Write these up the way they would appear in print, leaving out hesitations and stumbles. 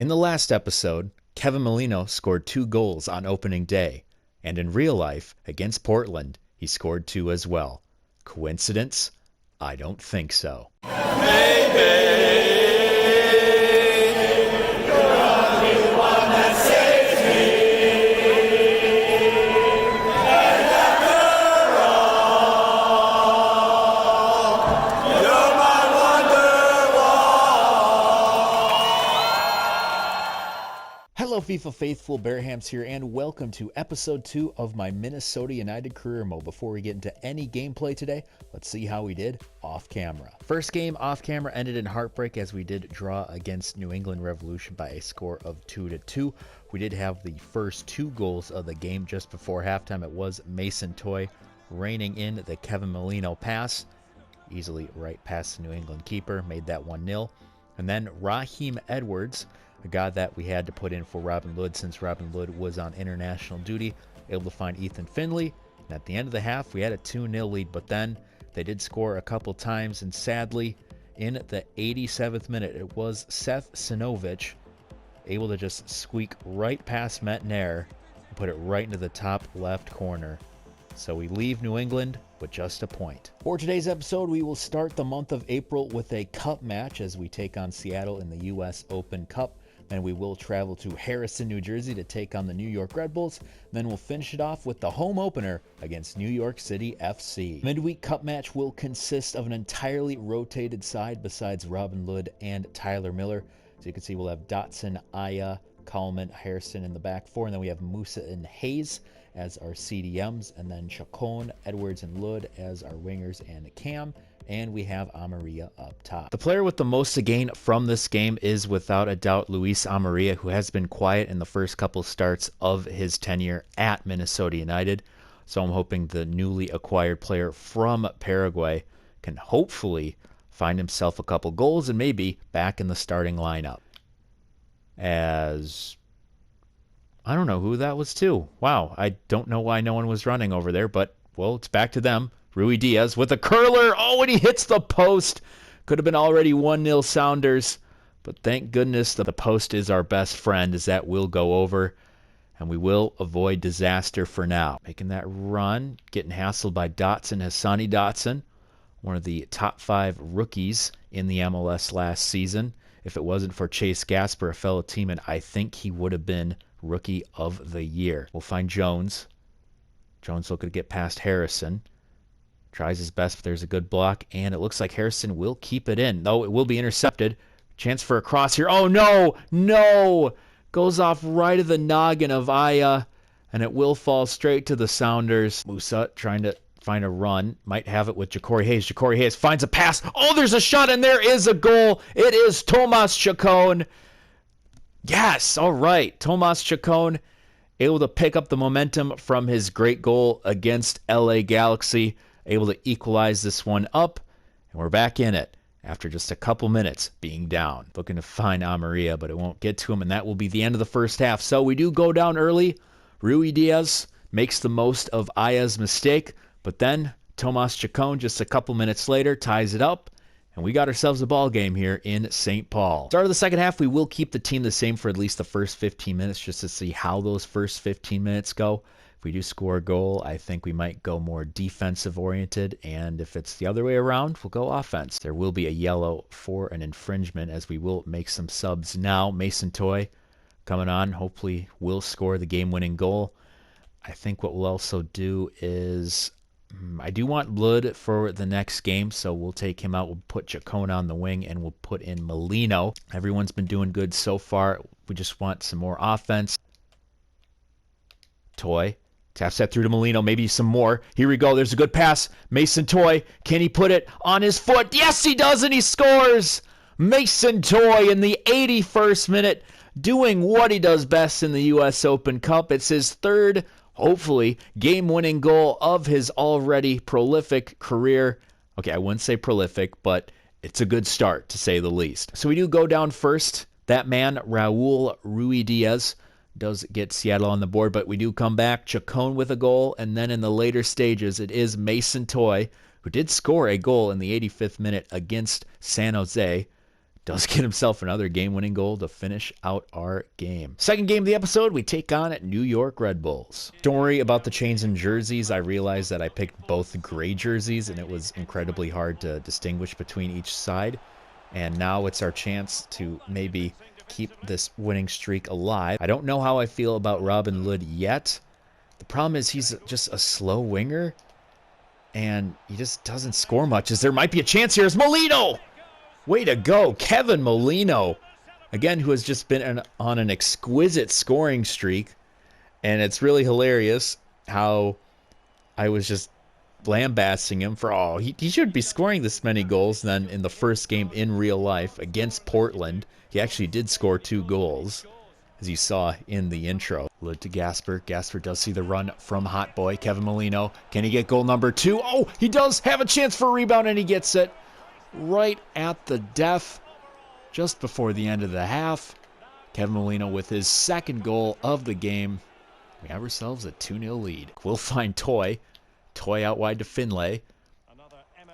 In the last episode, Kevin Molino scored 2 goals on opening day, and in real life, against Portland, he scored 2 as well. Coincidence? I don't think so. Hello FIFA faithful, Bearhamms here, and welcome to episode 2 of my Minnesota United career mode. Before we get into any gameplay today, let's see how we did off camera. First game off camera ended in heartbreak as we did draw against New England Revolution by a score of 2-2. We did have the first 2 goals of the game just before halftime. It was Mason Toye reining in the Kevin Molino pass, easily right past the New England keeper, made that 1-0. And then Raheem Edwards, a guy that we had to put in for Robin Lod since Robin Lod was on international duty, able to find Ethan Finley. And at the end of the half, we had a 2-0 lead, but then they did score a couple times, and sadly, in the 87th minute, it was Seth Sinovich able to just squeak right past Mannone and put it right into the top left corner. So we leave New England with just a point. For today's episode, we will start the month of April with a cup match as we take on Seattle in the US Open Cup. Then we will travel to Harrison, New Jersey to take on the New York Red Bulls. Then we'll finish it off with the home opener against New York City FC. Midweek cup match will consist of an entirely rotated side besides Robin Lod and Tyler Miller. So you can see we'll have Dotson, Aya, Coleman, Harrison in the back four. And then we have Musa and Hayes as our CDMs. And then Chacon, Edwards, and Lod as our wingers and Cam. And we have Amarilla up top. The player with the most to gain from this game is without a doubt Luis Amarilla, who has been quiet in the first couple starts of his tenure at Minnesota United. So I'm hoping the newly acquired player from Paraguay can hopefully find himself a couple goals and maybe back in the starting lineup. As I don't know who that was to. Wow, I don't know why no one was running over there, but well, it's back to them. Rui Diaz with a curler. Oh, and he hits the post. Could have been already 1-0 Sounders. But thank goodness that the post is our best friend, as that will go over. And we will avoid disaster for now. Making that run. Getting hassled by Dotson. Hassani Dotson. One of the top 5 rookies in the MLS last season. If it wasn't for Chase Gasper, a fellow teammate, I think he would have been Rookie of the Year. We'll find Jones. Jones looking to get past Harrison. Tries his best, but there's a good block, and it looks like Harrison will keep it in, though it will be intercepted. Chance for a cross here. Oh, no! No! Goes off right of the noggin of Aya, and it will fall straight to the Sounders. Musa trying to find a run. Might have it with Ja'Cory Hayes. Ja'Cory Hayes finds a pass. Oh, there's a shot, and there is a goal. It is Tomas Chacon. Yes, all right. Tomas Chacon able to pick up the momentum from his great goal against LA Galaxy. Able to equalize this one up, and we're back in it after just a couple minutes being down. Looking to find Amarilla, but it won't get to him, and that will be the end of the first half. So we do go down early. Rui Diaz makes the most of Aya's mistake, but then Tomas Chacon just a couple minutes later ties it up, and we got ourselves a ball game here in St. Paul. Start of the second half, we will keep the team the same for at least the first 15 minutes just to see how those first 15 minutes go. If we do score a goal, I think we might go more defensive-oriented, and if it's the other way around, we'll go offense. There will be a yellow for an infringement, as we will make some subs now. Mason Toye coming on, hopefully will score the game-winning goal. I think what we'll also do is, I do want Lod for the next game, so we'll take him out. We'll put Chacon on the wing, and we'll put in Molino. Everyone's been doing good so far. We just want some more offense. Toye. Taps that through to Molino, maybe some more. Here we go. There's a good pass. Mason Toye. Can he put it on his foot? Yes, he does, and he scores. Mason Toye in the 81st minute, doing what he does best in the U.S. Open Cup. It's his third, hopefully, game-winning goal of his already prolific career. Okay, I wouldn't say prolific, but it's a good start, to say the least. So we do go down first. That man, Raul Rui Diaz, does get Seattle on the board, but we do come back. Chacon with a goal, and then in the later stages, it is Mason Toye, who did score a goal in the 85th minute against San Jose, does get himself another game-winning goal to finish out our game. Second game of the episode, we take on New York Red Bulls. Don't worry about the change in jerseys. I realized that I picked both gray jerseys, and it was incredibly hard to distinguish between each side. And now it's our chance to maybe keep this winning streak alive. I don't know how I feel about Robin Lod yet. The problem is he's just a slow winger, and he just doesn't score much. As there might be a chance here is Molino! Way to go, Kevin Molino. Again, who has just been on an exquisite scoring streak. And it's really hilarious how I was just lambasting him for, he should be scoring this many goals. And then in the first game in real life against Portland, he actually did score 2 goals, as you saw in the intro. Lod to Gasper. Gasper does see the run from Hot Boy. Kevin Molino. Can he get goal number 2? Oh, he does have a chance for a rebound, and he gets it right at the death just before the end of the half. Kevin Molino with his second goal of the game. We have ourselves a 2-0 lead. We'll find Toy. Toy out wide to Finlay.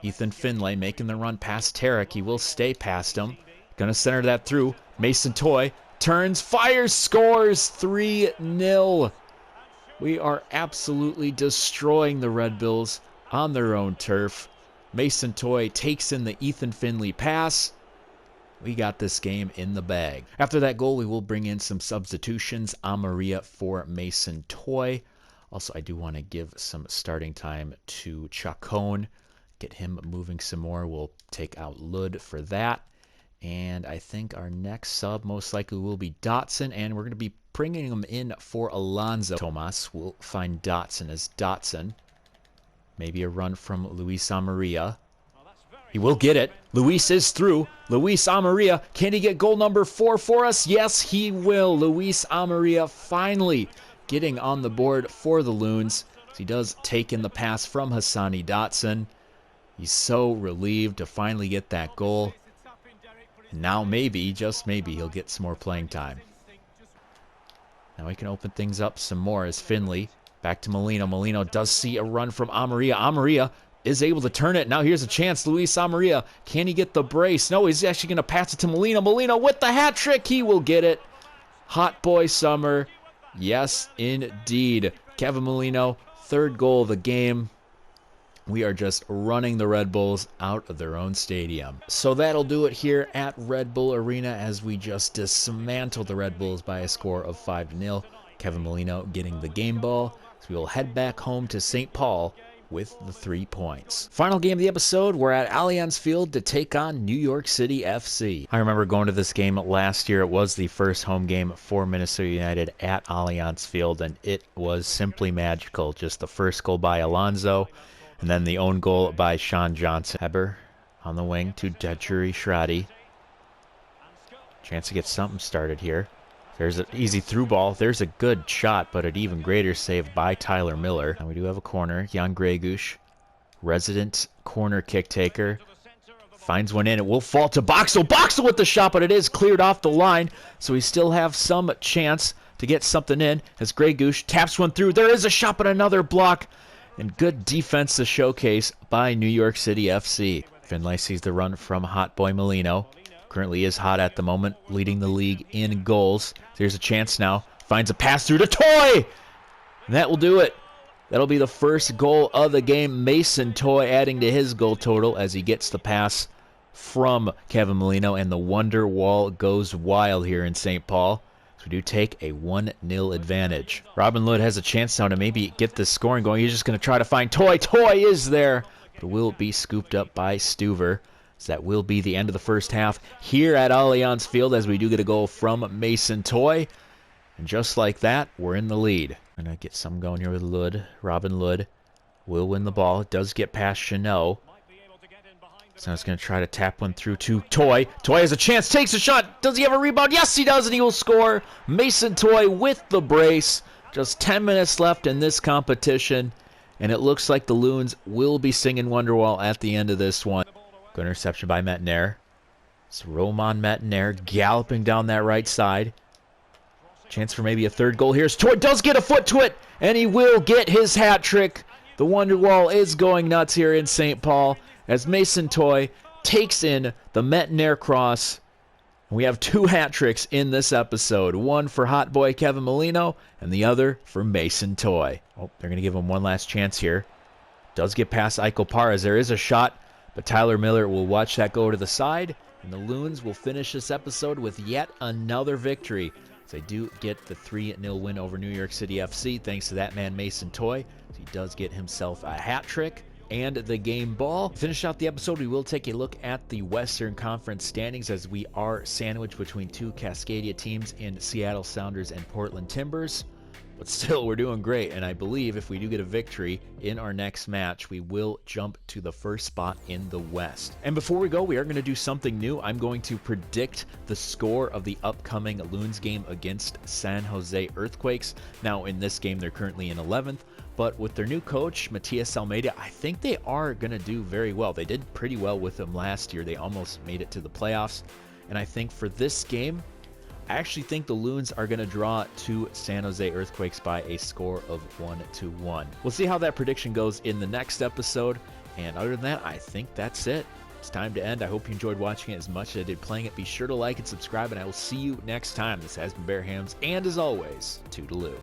Ethan Finlay making the run past Tarek. He will stay past him. Gonna center that through. Mason Toy turns, fires, scores 3-0. We are absolutely destroying the Red Bulls on their own turf. Mason Toy takes in the Ethan Finlay pass. We got this game in the bag. After that goal, we will bring in some substitutions. Amarilla for Mason Toy. Also, I do want to give some starting time to Chacon. Get him moving some more. We'll take out Lod for that. And I think our next sub most likely will be Dotson. And we're going to be bringing him in for Alonso. Tomas will find Dotson as Dotson. Maybe a run from Luis Amarilla. He will get it. Luis is through. Luis Amarilla. Can he get goal number 4 for us? Yes, he will. Luis Amarilla finally getting on the board for the Loons. He does take in the pass from Hassani Dotson. He's so relieved to finally get that goal. And now maybe, just maybe, he'll get some more playing time. Now we can open things up some more as Finlay. Back to Molino. Molino does see a run from Amarilla. Amarilla is able to turn it. Now here's a chance. Luis Amarilla. Can he get the brace? No, he's actually going to pass it to Molino. Molino with the hat trick. He will get it. Hot boy summer. Yes, indeed. Kevin Molino, third goal of the game. We are just running the Red Bulls out of their own stadium. So that'll do it here at Red Bull Arena as we just dismantled the Red Bulls by a score of 5-0. Kevin Molino getting the game ball. So we will head back home to St. Paul with the 3 points. Final game of the episode, we're at Allianz Field to take on New York City FC. I remember going to this game last year. It was the first home game for Minnesota United at Allianz Field, and it was simply magical. Just the first goal by Alonso, and then the own goal by Sean Johnson. Heber on the wing to Dejuri Shradi. Chance to get something started here. There's an easy through ball. There's a good shot, but an even greater save by Tyler Miller. And we do have a corner. Jan Gregush, resident corner kick taker, finds one in. It will fall to Boxel. Boxel with the shot, but it is cleared off the line. So we still have some chance to get something in as Gregush taps one through. There is a shot, but another block. And good defense to showcase by New York City FC. Finlay sees the run from Hot Boy Molino. Currently is hot at the moment, leading the league in goals. There's a chance now. Finds a pass through to Toy! And that will do it. That'll be the first goal of the game. Mason Toy adding to his goal total as he gets the pass from Kevin Molino. And the Wonder Wall goes wild here in St. Paul. So we do take a 1-0 advantage. Robin Lod has a chance now to maybe get this scoring going. He's just going to try to find Toy. Toy is there, but will be scooped up by Stuver. So that will be the end of the first half here at Allianz Field as we do get a goal from Mason Toy. And just like that, we're in the lead. Going to get some going here with Lod. Robin Lod will win the ball. It does get past Chanel. So now it's going to try to tap one through to Toy. Toy has a chance, takes a shot. Does he have a rebound? Yes, he does, and he will score. Mason Toy with the brace. Just 10 minutes left in this competition. And it looks like the Loons will be singing Wonderwall at the end of this one. Good interception by Mettenair. It's Roman Mettenair galloping down that right side. Chance for maybe a third goal here. Toy does get a foot to it, and he will get his hat trick. The Wonderwall is going nuts here in St. Paul as Mason Toy takes in the Mettenair cross We have 2 hat tricks in this episode, one for hot boy Kevin Molino and the other for Mason Toye. Oh, they're going to give him one last chance here. Does get past Eichel Parras. There is a shot, but Tyler Miller will watch that go to the side, and the Loons will finish this episode with yet another victory. They do get the 3-0 win over New York City FC thanks to that man Mason Toye. So he does get himself a hat trick and the game ball. To finish out the episode, we will take a look at the Western Conference standings as we are sandwiched between 2 Cascadia teams in Seattle Sounders and Portland Timbers. But still, we're doing great, and I believe if we do get a victory in our next match, we will jump to the first spot in the West. And before we go, we are going to do something new. I'm going to predict the score of the upcoming Loons game against San Jose Earthquakes. Now, in this game, they're currently in 11th, but with their new coach, Matias Almeida, I think they are going to do very well. They did pretty well with him last year. They almost made it to the playoffs, and I think for this game, I actually think the Loons are going to draw to San Jose Earthquakes by a score of 1-1. We'll see how that prediction goes in the next episode. And other than that, I think that's it. It's time to end. I hope you enjoyed watching it as much as I did playing it. Be sure to like and subscribe, and I will see you next time. This has been Bearhamms, and as always, toodaloo.